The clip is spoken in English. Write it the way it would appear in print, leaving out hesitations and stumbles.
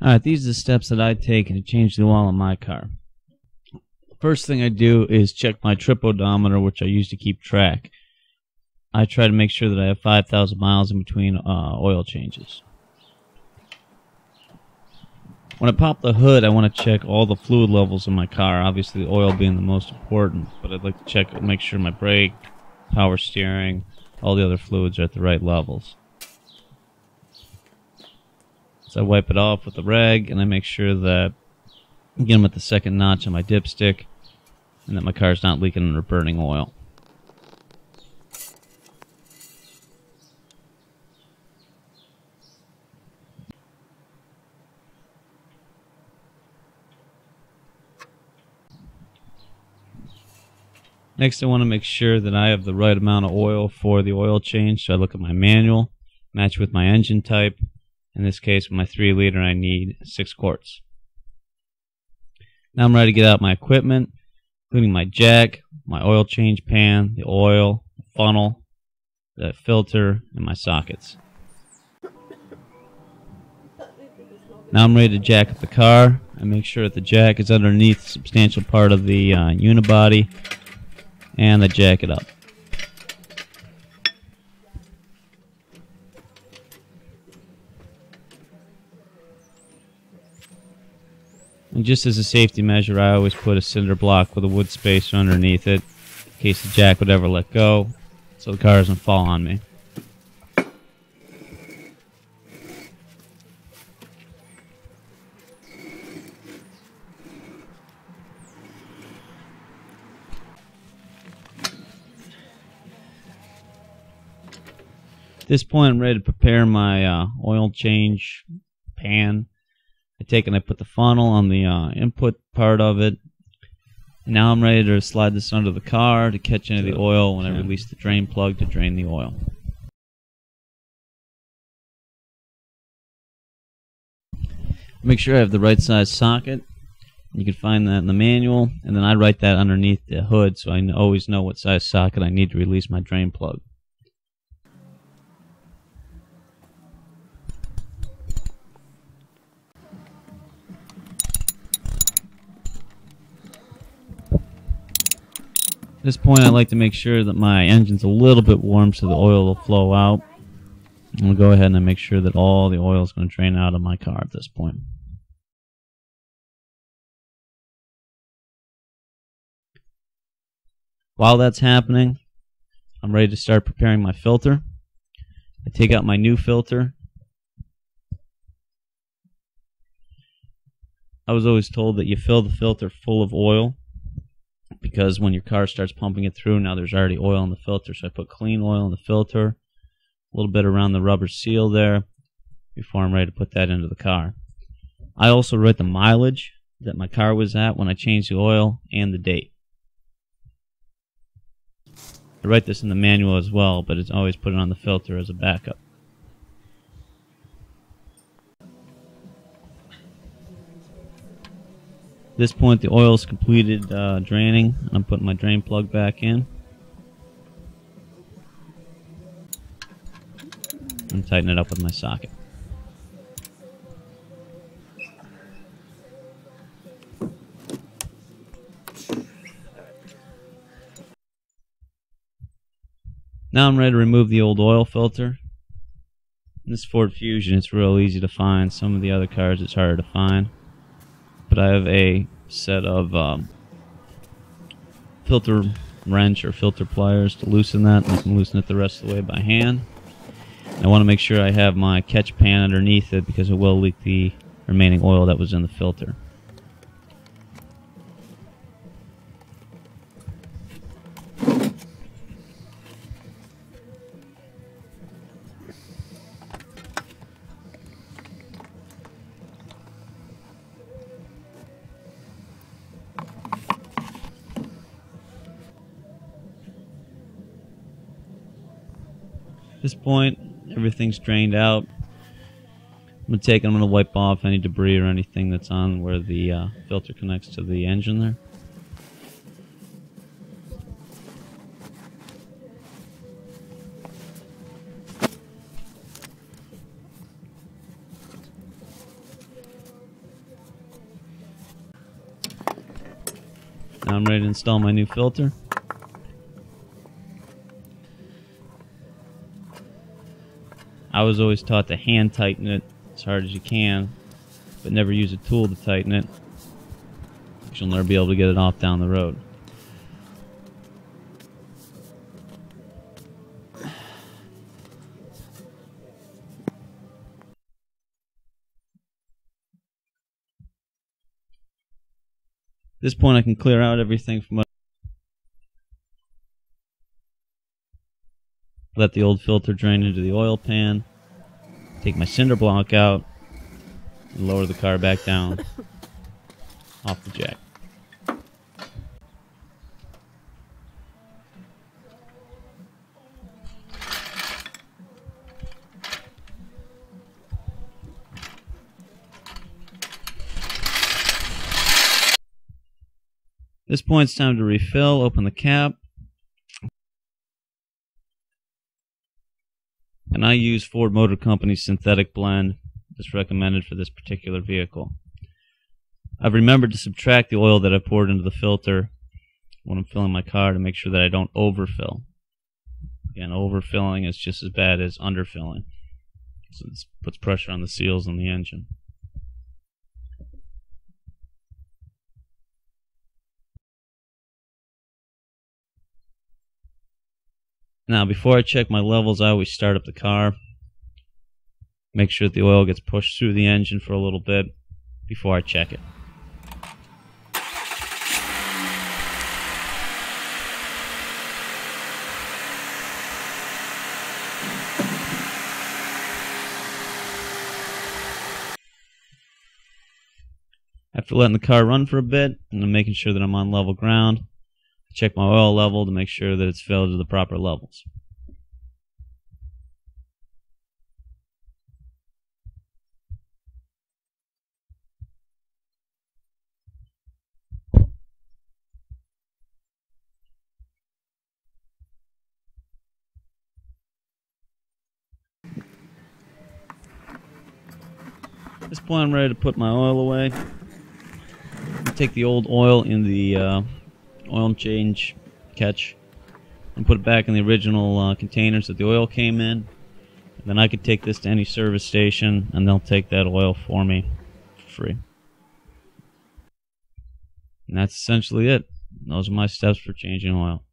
Alright, these are the steps that I take to change the oil in my car. First thing I do is check my trip odometer, which I use to keep track. I try to make sure that I have 5,000 miles in between oil changes. When I pop the hood, I want to check all the fluid levels in my car, obviously the oil being the most important, but I'd like to check, make sure my brake, power steering, all the other fluids are at the right levels. So I wipe it off with a rag, and I make sure that I get them at the second notch on my dipstick, and that my car's not leaking or burning oil. Next, I want to make sure that I have the right amount of oil for the oil change, so I look at my manual, match with my engine type. In this case, with my 3-liter, I need 6 quarts. Now I'm ready to get out my equipment, including my jack, my oil change pan, the oil, the funnel, the filter, and my sockets. Now I'm ready to jack up the car. I make sure that the jack is underneath a substantial part of the unibody, and I jack it up. And just as a safety measure, I always put a cinder block with a wood spacer underneath it in case the jack would ever let go, so the car doesn't fall on me. At this point, I'm ready to prepare my oil change pan. I take and I put the funnel on the input part of it. And now I'm ready to slide this under the car to catch any of the oil when I release the drain plug to drain the oil. Make sure I have the right size socket. You can find that in the manual, and then I write that underneath the hood so I always know what size socket I need to release my drain plug. At this point, I like to make sure that my engine's a little bit warm so the oil will flow out. I'm going to go ahead and make sure that all the oil is going to drain out of my car at this point. While that's happening, I'm ready to start preparing my filter. I take out my new filter. I was always told that you fill the filter full of oil, because when your car starts pumping it through, now there's already oil in the filter. So I put clean oil in the filter, a little bit around the rubber seal there, before I'm ready to put that into the car. I also write the mileage that my car was at when I changed the oil and the date. I write this in the manual as well, but it's always put it on the filter as a backup. At this point, the oil is completed draining, and I'm putting my drain plug back in. And tighten it up with my socket. Now I'm ready to remove the old oil filter. In this Ford Fusion, it's real easy to find. Some of the other cars, it's harder to find. But I have a set of filter wrench or filter pliers to loosen that, and I can loosen it the rest of the way by hand. And I want to make sure I have my catch pan underneath it because it will leak the remaining oil that was in the filter. At this point, everything's drained out. I'm going to wipe off any debris or anything that's on where the filter connects to the engine there. Now I'm ready to install my new filter. I was always taught to hand tighten it as hard as you can, but never use a tool to tighten it, because you'll never be able to get it off down the road. At this point I can clear out everything from my... Let the old filter drain into the oil pan, take my cinder block out, and lower the car back down off the jack. At this point it's time to refill. Open the cap. And I use Ford Motor Company's synthetic blend that's recommended for this particular vehicle. I've remembered to subtract the oil that I poured into the filter when I'm filling my car to make sure that I don't overfill. Again, overfilling is just as bad as underfilling. So this puts pressure on the seals on the engine. Now, before I check my levels, I always start up the car. Make sure that the oil gets pushed through the engine for a little bit before I check it. After letting the car run for a bit, and I'm making sure that I'm on level ground, check my oil level to make sure that it's filled to the proper levels. At this point I'm ready to put my oil away. Take the old oil in the oil and change catch and put it back in the original containers that the oil came in. And then I could take this to any service station and they'll take that oil for me for free. And that's essentially it. Those are my steps for changing oil.